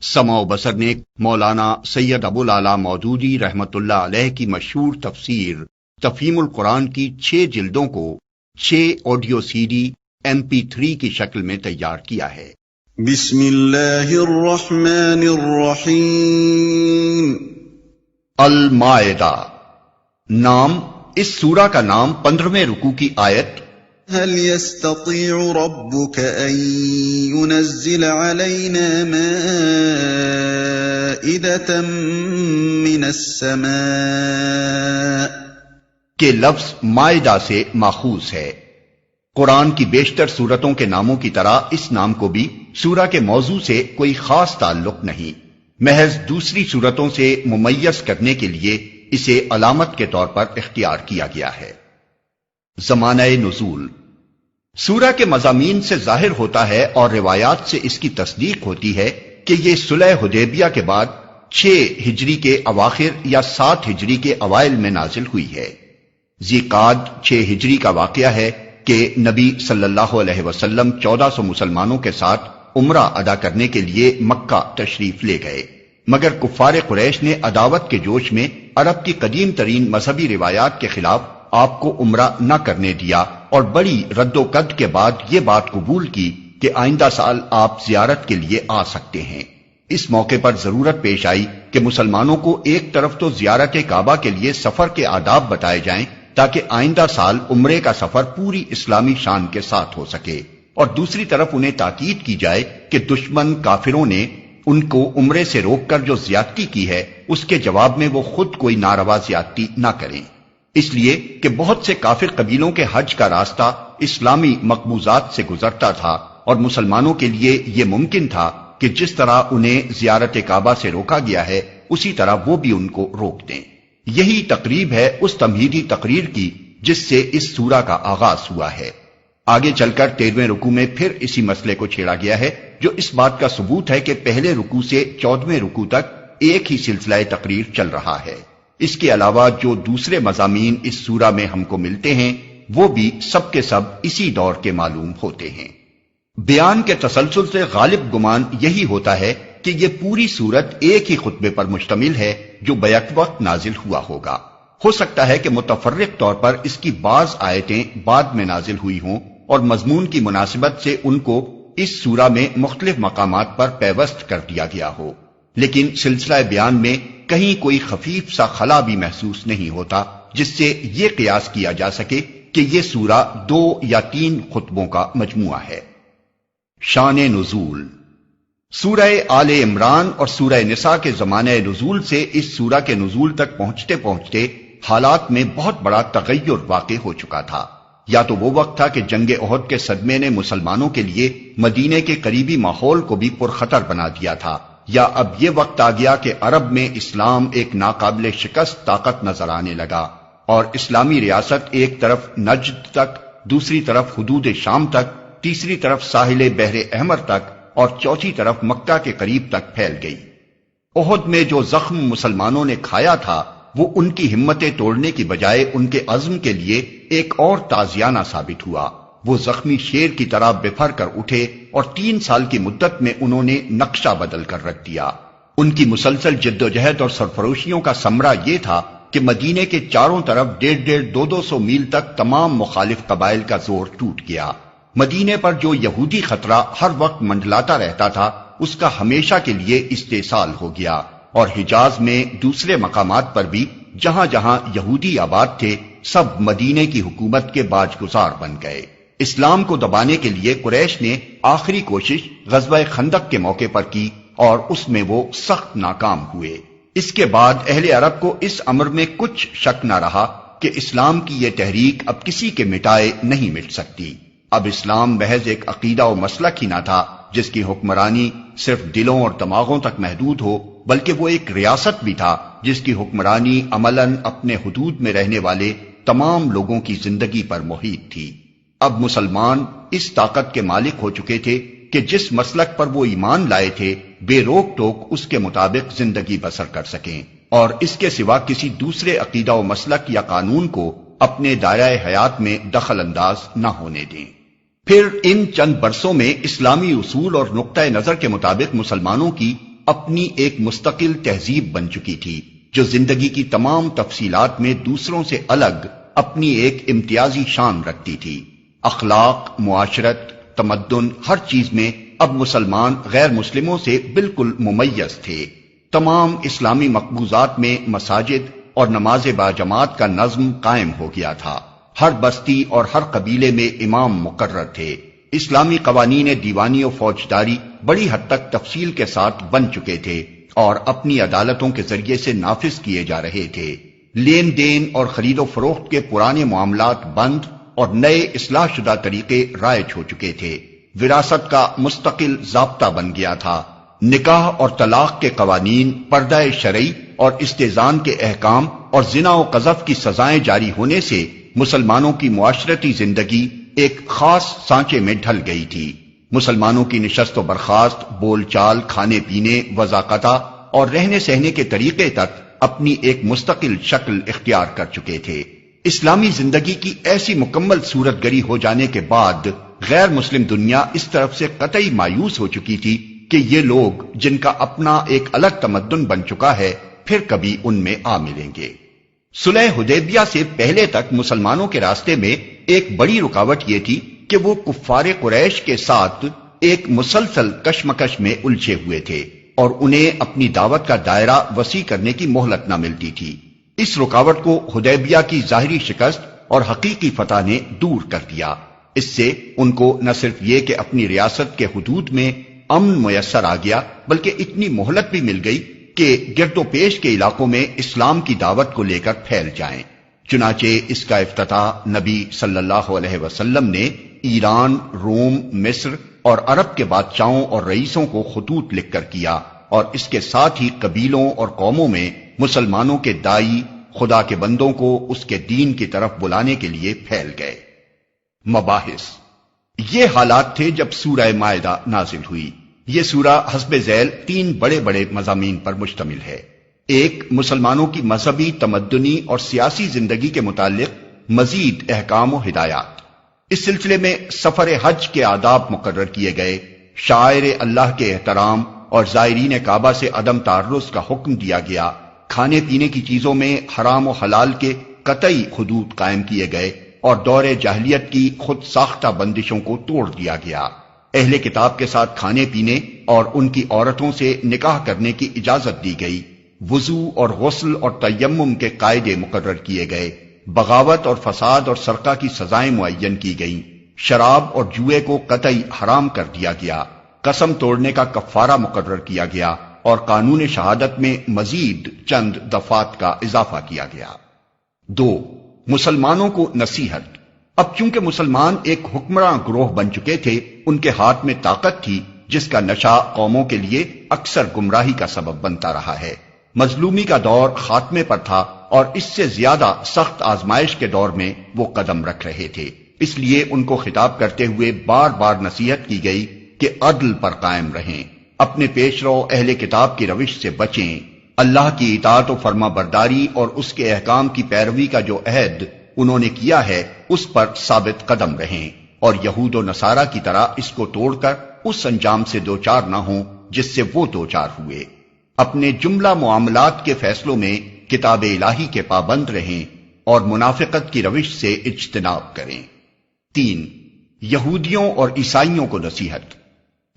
سمع و بصر نے مولانا سید ابوالعلا مودودی رحمت اللہ علیہ کی مشہور تفسیر تفہیم القرآن کی 6 جلدوں کو 6 آڈیو سی ڈی MP3 کی شکل میں تیار کیا ہے۔ بسم اللہ الرحمن الرحیم۔ المائدہ نام، اس سورہ کا نام 15ویں رکوع کی آیت هل يستطيع ربك أن ينزل علينا مائدة من السماء کے لفظ مائدہ سے ماخوذ ہے۔ قرآن کی بیشتر سورتوں کے ناموں کی طرح اس نام کو بھی سورہ کے موضوع سے کوئی خاص تعلق نہیں، محض دوسری سورتوں سے ممیز کرنے کے لیے اسے علامت کے طور پر اختیار کیا گیا ہے۔ زمانہ نزول، سورہ کے مضامین سے ظاہر ہوتا ہے اور روایات سے اس کی تصدیق ہوتی ہے کہ یہ صلح حدیبیہ کے بعد 6 ہجری کے اواخر یا 7 ہجری کے اوائل میں نازل ہوئی ہے۔ ذیقعد 6 ہجری کا واقعہ ہے کہ نبی صلی اللہ علیہ وسلم 1400 مسلمانوں کے ساتھ عمرہ ادا کرنے کے لیے مکہ تشریف لے گئے، مگر کفار قریش نے عداوت کے جوش میں عرب کی قدیم ترین مذہبی روایات کے خلاف آپ کو عمرہ نہ کرنے دیا اور بڑی رد و قد کے بعد یہ بات قبول کی کہ آئندہ سال آپ زیارت کے لیے آ سکتے ہیں۔ اس موقع پر ضرورت پیش آئی کہ مسلمانوں کو ایک طرف تو زیارت کعبہ کے لیے سفر کے آداب بتائے جائیں تاکہ آئندہ سال عمرے کا سفر پوری اسلامی شان کے ساتھ ہو سکے، اور دوسری طرف انہیں تاکید کی جائے کہ دشمن کافروں نے ان کو عمرے سے روک کر جو زیادتی کی ہے اس کے جواب میں وہ خود کوئی ناروا زیادتی نہ کریں، اس لیے کہ بہت سے کافر قبیلوں کے حج کا راستہ اسلامی مقبوضات سے گزرتا تھا اور مسلمانوں کے لیے یہ ممکن تھا کہ جس طرح انہیں زیارت کعبہ سے روکا گیا ہے اسی طرح وہ بھی ان کو روک دیں۔ یہی تقریب ہے اس تمہیدی تقریر کی جس سے اس سورہ کا آغاز ہوا ہے۔ آگے چل کر 13ویں رکوع میں پھر اسی مسئلے کو چھیڑا گیا ہے جو اس بات کا ثبوت ہے کہ پہلے رکوع سے 14ویں رکوع تک ایک ہی سلسلہ تقریر چل رہا ہے۔ اس کے علاوہ جو دوسرے مضامین اس سورہ میں ہم کو ملتے ہیں وہ بھی سب کے سب اسی دور کے معلوم ہوتے ہیں۔ بیان کے تسلسل سے غالب گمان یہی ہوتا ہے کہ یہ پوری سورت ایک ہی خطبے پر مشتمل ہے جو بیک وقت نازل ہوا ہوگا۔ ہو سکتا ہے کہ متفرق طور پر اس کی بعض آیتیں بعد میں نازل ہوئی ہوں اور مضمون کی مناسبت سے ان کو اس سورہ میں مختلف مقامات پر پیوست کر دیا گیا ہو، لیکن سلسلہ بیان میں کہیں کوئی خفیف سا خلا بھی محسوس نہیں ہوتا جس سے یہ قیاس کیا جا سکے کہ یہ سورہ 2 یا 3 خطبوں کا مجموعہ ہے۔ شان نزول، سورہ آل عمران اور سورہ نساء کے زمانہ نزول سے اس سورہ کے نزول تک پہنچتے پہنچتے حالات میں بہت بڑا تغیر واقع ہو چکا تھا۔ یا تو وہ وقت تھا کہ جنگ احد کے صدمے نے مسلمانوں کے لیے مدینے کے قریبی ماحول کو بھی پرخطر بنا دیا تھا، یا اب یہ وقت آ گیا کہ عرب میں اسلام ایک ناقابل شکست طاقت نظر آنے لگا اور اسلامی ریاست ایک طرف نجد تک، دوسری طرف حدود شام تک، تیسری طرف ساحل بحر احمر تک اور چوتھی طرف مکہ کے قریب تک پھیل گئی۔ احد میں جو زخم مسلمانوں نے کھایا تھا وہ ان کی ہمتیں توڑنے کی بجائے ان کے عزم کے لیے ایک اور تازیانہ ثابت ہوا۔ وہ زخمی شیر کی طرح بفر کر اٹھے اور 3 سال کی مدت میں انہوں نے نقشہ بدل کر رکھ دیا۔ ان کی مسلسل جدوجہد اور سرفروشیوں کا ثمرہ یہ تھا کہ مدینے کے چاروں طرف 150-200 میل تک تمام مخالف قبائل کا زور ٹوٹ گیا۔ مدینے پر جو یہودی خطرہ ہر وقت منڈلاتا رہتا تھا اس کا ہمیشہ کے لیے استحصال ہو گیا، اور حجاز میں دوسرے مقامات پر بھی جہاں جہاں یہودی آباد تھے سب مدینے کی حکومت کے باج گزار بن گئے۔ اسلام کو دبانے کے لیے قریش نے آخری کوشش غزوہ خندق کے موقع پر کی اور اس میں وہ سخت ناکام ہوئے۔ اس کے بعد اہل عرب کو اس امر میں کچھ شک نہ رہا کہ اسلام کی یہ تحریک اب کسی کے مٹائے نہیں مٹ سکتی۔ اب اسلام محض ایک عقیدہ و مسلک ہی نہ تھا جس کی حکمرانی صرف دلوں اور دماغوں تک محدود ہو، بلکہ وہ ایک ریاست بھی تھا جس کی حکمرانی عملاً اپنے حدود میں رہنے والے تمام لوگوں کی زندگی پر محیط تھی۔ اب مسلمان اس طاقت کے مالک ہو چکے تھے کہ جس مسلک پر وہ ایمان لائے تھے بے روک ٹوک اس کے مطابق زندگی بسر کر سکیں اور اس کے سوا کسی دوسرے عقیدہ و مسلک یا قانون کو اپنے دائرہ حیات میں دخل انداز نہ ہونے دیں۔ پھر ان چند برسوں میں اسلامی اصول اور نقطہ نظر کے مطابق مسلمانوں کی اپنی ایک مستقل تہذیب بن چکی تھی جو زندگی کی تمام تفصیلات میں دوسروں سے الگ اپنی ایک امتیازی شان رکھتی تھی۔ اخلاق، معاشرت، تمدن، ہر چیز میں اب مسلمان غیر مسلموں سے بالکل ممیز تھے۔ تمام اسلامی مقبوضات میں مساجد اور نماز باجماعت کا نظم قائم ہو گیا تھا۔ ہر بستی اور ہر قبیلے میں امام مقرر تھے۔ اسلامی قوانین دیوانی و فوجداری بڑی حد تک تفصیل کے ساتھ بن چکے تھے اور اپنی عدالتوں کے ذریعے سے نافذ کیے جا رہے تھے۔ لین دین اور خرید و فروخت کے پرانے معاملات بند اور نئے اصلاح شدہ طریقے رائج ہو چکے تھے۔ وراثت کا مستقل ضابطہ بن گیا تھا۔ نکاح اور طلاق کے قوانین، پردہ شرعی اور استئذان کے احکام اور زنا و قذف کی سزائیں جاری ہونے سے مسلمانوں کی معاشرتی زندگی ایک خاص سانچے میں ڈھل گئی تھی۔ مسلمانوں کی نشست و برخاست، بول چال، کھانے پینے، وضاقتہ اور رہنے سہنے کے طریقے تک اپنی ایک مستقل شکل اختیار کر چکے تھے۔ اسلامی زندگی کی ایسی مکمل صورت گری ہو جانے کے بعد غیر مسلم دنیا اس طرف سے قطعی مایوس ہو چکی تھی کہ یہ لوگ جن کا اپنا ایک الگ تمدن بن چکا ہے پھر کبھی ان میں آ ملیں گے۔ صلح حدیبیہ سے پہلے تک مسلمانوں کے راستے میں ایک بڑی رکاوٹ یہ تھی کہ وہ کفار قریش کے ساتھ ایک مسلسل کشمکش میں الجھے ہوئے تھے اور انہیں اپنی دعوت کا دائرہ وسیع کرنے کی مہلت نہ ملتی تھی۔ اس رکاوٹ کو حدیبیہ کی ظاہری شکست اور حقیقی فتح نے دور کر دیا۔ اس سے ان کو نہ صرف یہ کہ اپنی ریاست کے حدود میں امن میسر آ گیا بلکہ اتنی مہلت بھی مل گئی کہ گرد و پیش کے علاقوں میں اسلام کی دعوت کو لے کر پھیل جائیں۔ چنانچہ اس کا افتتاح نبی صلی اللہ علیہ وسلم نے ایران، روم، مصر اور عرب کے بادشاہوں اور رئیسوں کو خطوط لکھ کر کیا اور اس کے ساتھ ہی قبیلوں اور قوموں میں مسلمانوں کے دائی خدا کے بندوں کو اس کے دین کی طرف بلانے کے لیے پھیل گئے۔ مباحث۔ یہ حالات تھے جب سورہ مائدہ نازل ہوئی۔ یہ سورہ حسب ذیل 3 بڑے بڑے مضامین پر مشتمل ہے۔ ایک، مسلمانوں کی مذہبی، تمدنی اور سیاسی زندگی کے متعلق مزید احکام و ہدایات۔ اس سلسلے میں سفر حج کے آداب مقرر کیے گئے، شاعر اللہ کے احترام اور زائرین کعبہ سے عدم تعرض کا حکم دیا گیا، کھانے پینے کی چیزوں میں حرام و حلال کے قطعی حدود قائم کیے گئے اور دور جاہلیت کی خود ساختہ بندشوں کو توڑ دیا گیا۔ اہل کتاب کے ساتھ کھانے پینے اور ان کی عورتوں سے نکاح کرنے کی اجازت دی گئی۔ وضو اور غسل اور تیمم کے قاعدے مقرر کیے گئے۔ بغاوت اور فساد اور سرقہ کی سزائیں معین کی گئیں۔ شراب اور جوئے کو قطعی حرام کر دیا گیا۔ قسم توڑنے کا کفارہ مقرر کیا گیا اور قانون شہادت میں مزید چند دفعات کا اضافہ کیا گیا۔ 2، مسلمانوں کو نصیحت۔ اب چونکہ مسلمان ایک حکمراں گروہ بن چکے تھے، ان کے ہاتھ میں طاقت تھی جس کا نشہ قوموں کے لیے اکثر گمراہی کا سبب بنتا رہا ہے۔ مظلومی کا دور خاتمے پر تھا اور اس سے زیادہ سخت آزمائش کے دور میں وہ قدم رکھ رہے تھے، اس لیے ان کو خطاب کرتے ہوئے بار بار نصیحت کی گئی کہ عدل پر قائم رہیں، اپنے پیش رو اہل کتاب کی روش سے بچیں، اللہ کی اطاعت و فرما برداری اور اس کے احکام کی پیروی کا جو عہد انہوں نے کیا ہے اس پر ثابت قدم رہیں اور یہود و نصارہ کی طرح اس کو توڑ کر اس انجام سے دوچار نہ ہوں جس سے وہ دوچار ہوئے۔ اپنے جملہ معاملات کے فیصلوں میں کتاب الہی کے پابند رہیں اور منافقت کی روش سے اجتناب کریں۔ 3، یہودیوں اور عیسائیوں کو نصیحت۔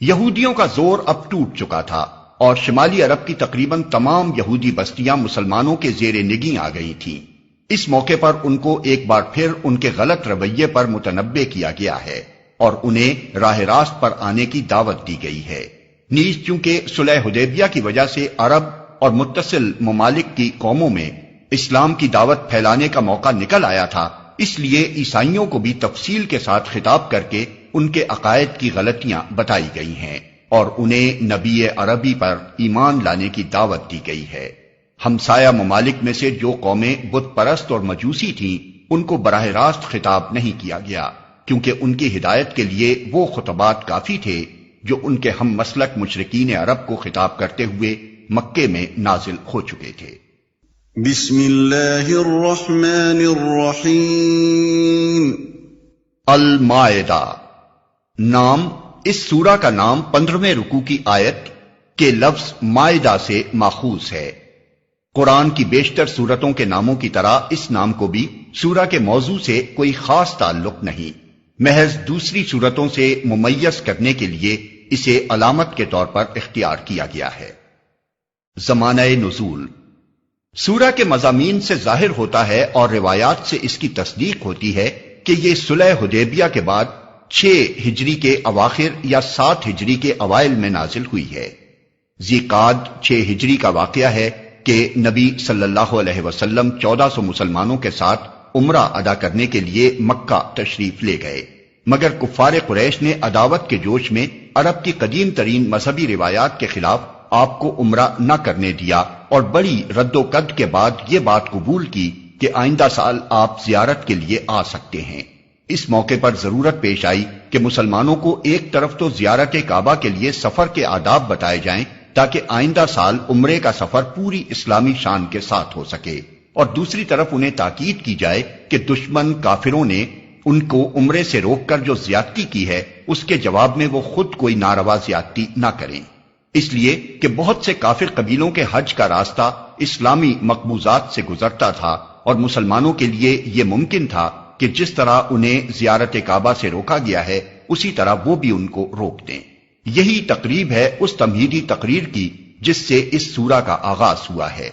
یہودیوں کا زور اب ٹوٹ چکا تھا اور شمالی عرب کی تقریباً تمام یہودی بستیاں مسلمانوں کے زیر نگیں آ گئی تھیں۔ اس موقع پر ان کو ایک بار پھر ان کے غلط رویے پر متنبہ کیا گیا ہے اور انہیں راہ راست پر آنے کی دعوت دی گئی ہے۔ نیز چونکہ صلح حدیبیہ کی وجہ سے عرب اور متصل ممالک کی قوموں میں اسلام کی دعوت پھیلانے کا موقع نکل آیا تھا، اس لیے عیسائیوں کو بھی تفصیل کے ساتھ خطاب کر کے ان کے عقائد کی غلطیاں بتائی گئی ہیں اور انہیں نبی عربی پر ایمان لانے کی دعوت دی گئی ہے۔ ہمسایہ ممالک میں سے جو قومیں بت پرست اور مجوسی تھیں ان کو براہ راست خطاب نہیں کیا گیا، کیونکہ ان کی ہدایت کے لیے وہ خطبات کافی تھے جو ان کے ہم مسلک مشرکین عرب کو خطاب کرتے ہوئے مکے میں نازل ہو چکے تھے۔ بسم اللہ الرحمن الرحیم۔ المائدہ نام، اس سورہ کا نام 15ویں رکوع کی آیت کہ لفظ مائدہ سے ماخوذ ہے۔ قرآن کی بیشتر سورتوں کے ناموں کی طرح اس نام کو بھی سورہ کے موضوع سے کوئی خاص تعلق نہیں، محض دوسری سورتوں سے ممیز کرنے کے لیے اسے علامت کے طور پر اختیار کیا گیا ہے۔ زمانہ نزول سورہ کے مضامین سے ظاہر ہوتا ہے اور روایات سے اس کی تصدیق ہوتی ہے کہ یہ صلح حدیبیہ کے بعد 6 ہجری کے اواخر یا 7 ہجری کے اوائل میں نازل ہوئی ہے۔ ذیقعد 6 ہجری کا واقعہ ہے کہ نبی صلی اللہ علیہ وسلم 1400 مسلمانوں کے ساتھ عمرہ ادا کرنے کے لیے مکہ تشریف لے گئے، مگر کفار قریش نے عداوت کے جوش میں عرب کی قدیم ترین مذہبی روایات کے خلاف آپ کو عمرہ نہ کرنے دیا اور بڑی رد و قد کے بعد یہ بات قبول کی کہ آئندہ سال آپ زیارت کے لیے آ سکتے ہیں۔ اس موقع پر ضرورت پیش آئی کہ مسلمانوں کو ایک طرف تو زیارت کعبہ کے لیے سفر کے آداب بتائے جائیں تاکہ آئندہ سال عمرے کا سفر پوری اسلامی شان کے ساتھ ہو سکے، اور دوسری طرف انہیں تاکید کی جائے کہ دشمن کافروں نے ان کو عمرے سے روک کر جو زیادتی کی ہے اس کے جواب میں وہ خود کوئی ناروا زیادتی نہ کریں، اس لیے کہ بہت سے کافر قبیلوں کے حج کا راستہ اسلامی مقبوضات سے گزرتا تھا اور مسلمانوں کے لیے یہ ممکن تھا کہ جس طرح انہیں زیارت کعبہ سے روکا گیا ہے اسی طرح وہ بھی ان کو روک دیں۔ یہی تقریب ہے اس تمہیدی تقریر کی جس سے اس سورہ کا آغاز ہوا ہے۔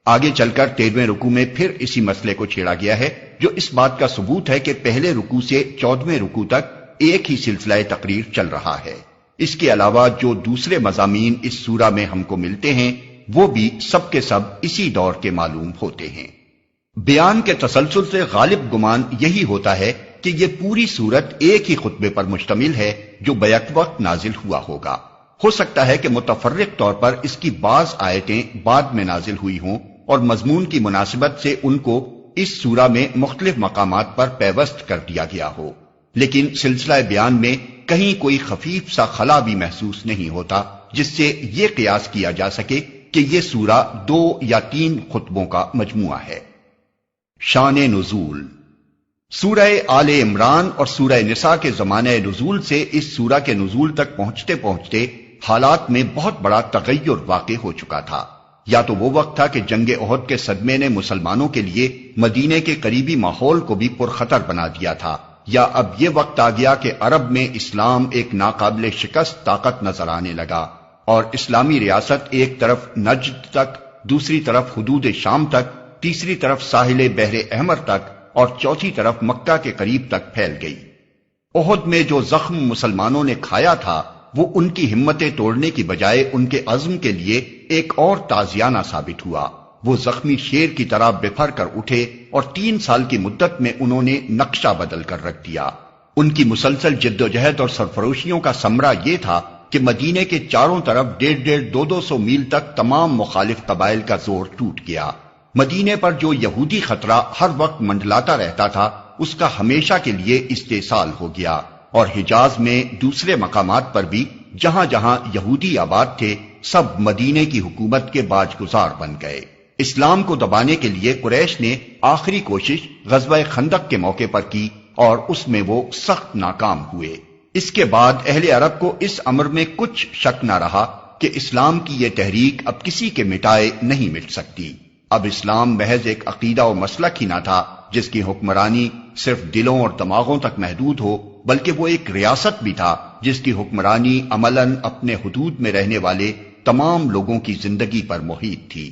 آگے چل کر 13ویں رکوع میں پھر اسی مسئلے کو چھیڑا گیا ہے جو اس بات کا ثبوت ہے کہ پہلے رکوع سے 14ویں رکوع تک ایک ہی سلسلہ تقریر چل رہا ہے۔ اس کے علاوہ جو دوسرے مضامین اس سورہ میں ہم کو ملتے ہیں وہ بھی سب کے سب اسی دور کے معلوم ہوتے ہیں۔ بیان کے تسلسل سے غالب گمان یہی ہوتا ہے کہ یہ پوری سورت ایک ہی خطبے پر مشتمل ہے جو بیک وقت نازل ہوا ہوگا۔ ہو سکتا ہے کہ متفرق طور پر اس کی بعض آیتیں بعد میں نازل ہوئی ہوں اور مضمون کی مناسبت سے ان کو اس سورہ میں مختلف مقامات پر پیوست کر دیا گیا ہو، لیکن سلسلہ بیان میں کہیں کوئی خفیف سا خلا بھی محسوس نہیں ہوتا جس سے یہ قیاس کیا جا سکے کہ یہ سورہ 2 یا 3 خطبوں کا مجموعہ ہے۔ شان نزول سورہ آل عمران اور سورہ نساء کے زمانہ نزول سے اس سورہ کے نزول تک پہنچتے پہنچتے حالات میں بہت بڑا تغیر واقع ہو چکا تھا۔ یا تو وہ وقت تھا کہ جنگ احد کے صدمے نے مسلمانوں کے لیے مدینے کے قریبی ماحول کو بھی پرخطر بنا دیا تھا، یا اب یہ وقت آ گیا کہ عرب میں اسلام ایک ناقابل شکست طاقت نظر آنے لگا اور اسلامی ریاست ایک طرف نجد تک، دوسری طرف حدود شام تک، تیسری طرف ساحل بحر احمر تک اور چوتھی طرف مکہ کے قریب تک پھیل گئی۔ احد میں جو زخم مسلمانوں نے کھایا تھا وہ ان کی ہمتیں توڑنے کی بجائے ان کے عزم کے لیے ایک اور تازیانہ ثابت ہوا۔ وہ زخمی شیر کی طرح بپھر کر اٹھے اور 3 سال کی مدت میں انہوں نے نقشہ بدل کر رکھ دیا۔ ان کی مسلسل جد و جہد اور سرفروشیوں کا ثمرہ یہ تھا کہ مدینے کے چاروں طرف 150-200 میل تک تمام مخالف قبائل کا زور ٹوٹ گیا۔ مدینے پر جو یہودی خطرہ ہر وقت منڈلاتا رہتا تھا اس کا ہمیشہ کے لیے استحصال ہو گیا، اور حجاز میں دوسرے مقامات پر بھی جہاں جہاں یہودی آباد تھے سب مدینے کی حکومت کے باج گزار بن گئے۔ اسلام کو دبانے کے لیے قریش نے آخری کوشش غزوہ خندق کے موقع پر کی اور اس میں وہ سخت ناکام ہوئے۔ اس کے بعد اہل عرب کو اس امر میں کچھ شک نہ رہا کہ اسلام کی یہ تحریک اب کسی کے مٹائے نہیں مٹ سکتی۔ اب اسلام محض ایک عقیدہ و مسلک ہی نہ تھا جس کی حکمرانی صرف دلوں اور دماغوں تک محدود ہو، بلکہ وہ ایک ریاست بھی تھا جس کی حکمرانی عملاً اپنے حدود میں رہنے والے تمام لوگوں کی زندگی پر محیط تھی۔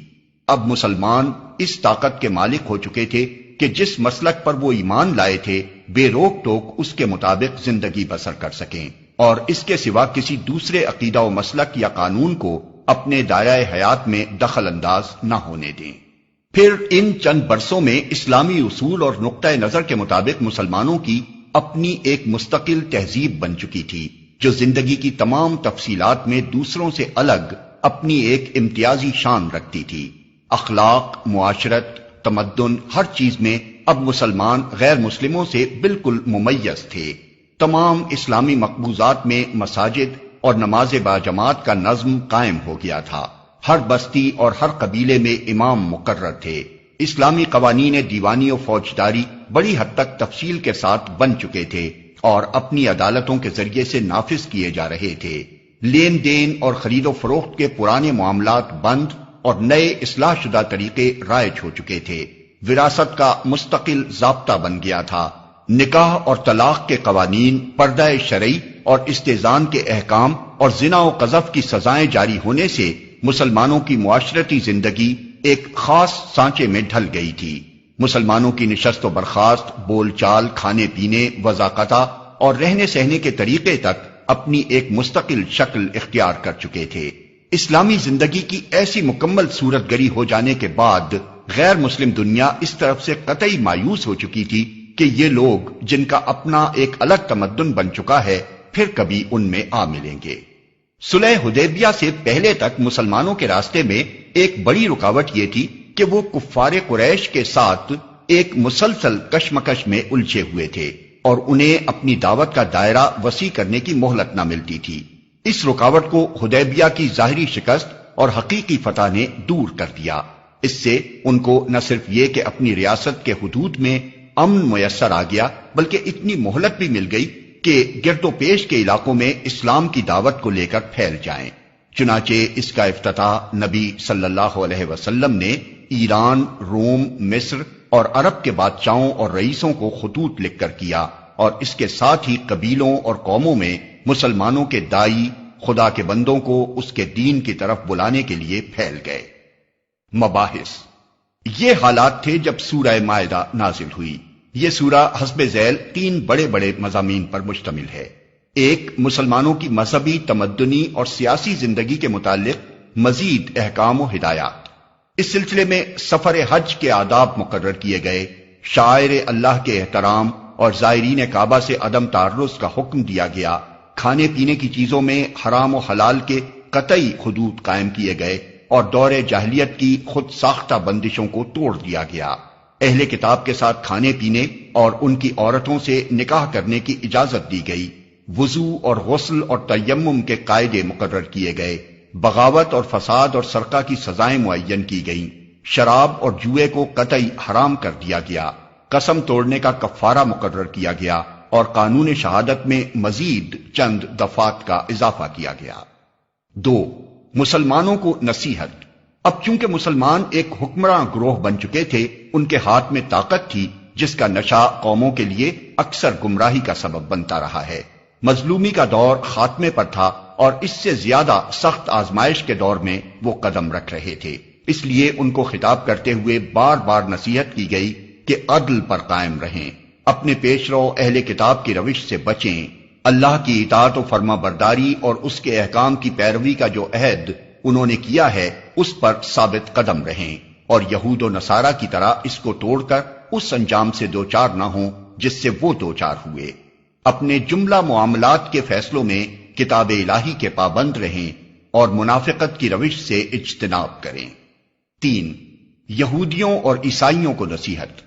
اب مسلمان اس طاقت کے مالک ہو چکے تھے کہ جس مسلک پر وہ ایمان لائے تھے بے روک ٹوک اس کے مطابق زندگی بسر کر سکیں اور اس کے سوا کسی دوسرے عقیدہ و مسلک یا قانون کو اپنے دائرۂ حیات میں دخل انداز نہ ہونے دیں۔ پھر ان چند برسوں میں اسلامی اصول اور نقطہ نظر کے مطابق مسلمانوں کی اپنی ایک مستقل تہذیب بن چکی تھی جو زندگی کی تمام تفصیلات میں دوسروں سے الگ اپنی ایک امتیازی شان رکھتی تھی۔ اخلاق، معاشرت، تمدن، ہر چیز میں اب مسلمان غیر مسلموں سے بالکل ممیز تھے۔ تمام اسلامی مقبوضات میں مساجد اور نماز باجماعت کا نظم قائم ہو گیا تھا۔ ہر بستی اور ہر قبیلے میں امام مقرر تھے۔ اسلامی قوانین دیوانی و فوجداری بڑی حد تک تفصیل کے ساتھ بن چکے تھے اور اپنی عدالتوں کے ذریعے سے نافذ کیے جا رہے تھے۔ لین دین اور خرید و فروخت کے پرانے معاملات بند اور نئے اصلاح شدہ طریقے رائج ہو چکے تھے۔ وراثت کا مستقل ضابطہ بن گیا تھا۔ نکاح اور طلاق کے قوانین، پردہ شرعی اور استئذان کے احکام اور زنا و قذف کی سزائیں جاری ہونے سے مسلمانوں کی معاشرتی زندگی ایک خاص سانچے میں ڈھل گئی تھی۔ مسلمانوں کی نشست و برخاست، بول چال، کھانے پینے، وضاقتہ اور رہنے سہنے کے طریقے تک اپنی ایک مستقل شکل اختیار کر چکے تھے۔ اسلامی زندگی کی ایسی مکمل صورت گری ہو جانے کے بعد غیر مسلم دنیا اس طرف سے قطعی مایوس ہو چکی تھی کہ یہ لوگ جن کا اپنا ایک الگ تمدن بن چکا ہے پھر کبھی ان میں آ ملیں گے۔ صلح حدیبیہ سے پہلے تک مسلمانوں کے راستے میں ایک بڑی رکاوٹ یہ تھی کہ وہ کفار قریش کے ساتھ ایک مسلسل کشمکش میں الجھے ہوئے تھے اور انہیں اپنی دعوت کا دائرہ وسیع کرنے کی مہلت نہ ملتی تھی۔ اس رکاوٹ کو حدیبیہ کی ظاہری شکست اور حقیقی فتح نے دور کر دیا۔ اس سے ان کو نہ صرف یہ کہ اپنی ریاست کے حدود میں امن میسر آ گیا بلکہ اتنی مہلت بھی مل گئی کہ گرد و پیش کے علاقوں میں اسلام کی دعوت کو لے کر پھیل جائیں۔ چنانچہ اس کا افتتاح نبی صلی اللہ علیہ وسلم نے ایران، روم، مصر اور عرب کے بادشاہوں اور رئیسوں کو خطوط لکھ کر کیا، اور اس کے ساتھ ہی قبیلوں اور قوموں میں مسلمانوں کے دائی خدا کے بندوں کو اس کے دین کی طرف بلانے کے لیے پھیل گئے۔ مباحث: یہ حالات تھے جب سورہ مائدہ نازل ہوئی۔ یہ سورہ حسب ذیل 3 بڑے بڑے مضامین پر مشتمل ہے۔ ایک، مسلمانوں کی مذہبی، تمدنی اور سیاسی زندگی کے متعلق مزید احکام و ہدایات۔ اس سلسلے میں سفر حج کے آداب مقرر کیے گئے، شعائر اللہ کے احترام اور زائرین کعبہ سے عدم تعرض کا حکم دیا گیا، کھانے پینے کی چیزوں میں حرام و حلال کے قطعی حدود قائم کیے گئے اور دور جاہلیت کی خود ساختہ بندشوں کو توڑ دیا گیا۔ اہل کتاب کے ساتھ کھانے پینے اور ان کی عورتوں سے نکاح کرنے کی اجازت دی گئی۔ وضو اور غسل اور تیمم کے قاعدے مقرر کیے گئے۔ بغاوت اور فساد اور سرقہ کی سزائیں معین کی گئیں۔ شراب اور جوئے کو قطعی حرام کر دیا گیا۔ قسم توڑنے کا کفارہ مقرر کیا گیا اور قانون شہادت میں مزید چند دفعات کا اضافہ کیا گیا۔ 2، مسلمانوں کو نصیحت۔ اب چونکہ مسلمان ایک حکمراں گروہ بن چکے تھے، ان کے ہاتھ میں طاقت تھی جس کا نشہ قوموں کے لیے اکثر گمراہی کا سبب بنتا رہا ہے۔ مظلومی کا دور خاتمے پر تھا اور اس سے زیادہ سخت آزمائش کے دور میں وہ قدم رکھ رہے تھے۔ اس لیے ان کو خطاب کرتے ہوئے بار بار نصیحت کی گئی کہ عدل پر قائم رہیں، اپنے پیش رو اہل کتاب کی روش سے بچیں، اللہ کی اطاعت و فرما برداری اور اس کے احکام کی پیروی کا جو عہد انہوں نے کیا ہے اس پر ثابت قدم رہیں، اور یہود و نصارہ کی طرح اس کو توڑ کر اس انجام سے دوچار نہ ہوں جس سے وہ دوچار ہوئے۔ اپنے جملہ معاملات کے فیصلوں میں کتاب الہی کے پابند رہیں اور منافقت کی روش سے اجتناب کریں۔ 3، یہودیوں اور عیسائیوں کو نصیحت۔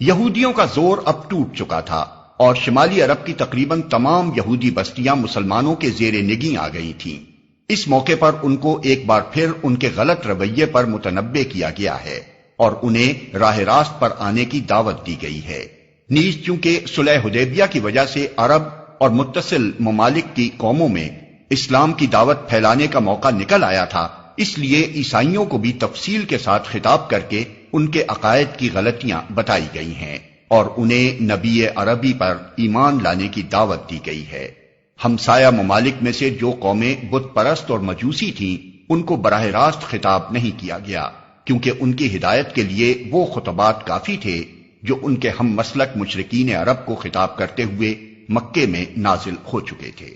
یہودیوں کا زور اب ٹوٹ چکا تھا اور شمالی عرب کی تقریباً تمام یہودی بستیاں مسلمانوں کے زیر نگیں آ گئی تھیں۔ اس موقع پر ان کو ایک بار پھر ان کے غلط رویے پر متنبہ کیا گیا ہے اور انہیں راہ راست پر آنے کی دعوت دی گئی ہے۔ نیز چونکہ صلح حدیبیہ کی وجہ سے عرب اور متصل ممالک کی قوموں میں اسلام کی دعوت پھیلانے کا موقع نکل آیا تھا، اس لیے عیسائیوں کو بھی تفصیل کے ساتھ خطاب کر کے ان کے عقائد کی غلطیاں بتائی گئی ہیں اور انہیں نبی عربی پر ایمان لانے کی دعوت دی گئی ہے۔ ہمسایہ ممالک میں سے جو قومیں بت پرست اور مجوسی تھیں ان کو براہ راست خطاب نہیں کیا گیا، کیونکہ ان کی ہدایت کے لیے وہ خطبات کافی تھے جو ان کے ہم مسلک مشرکین عرب کو خطاب کرتے ہوئے مکے میں نازل ہو چکے تھے۔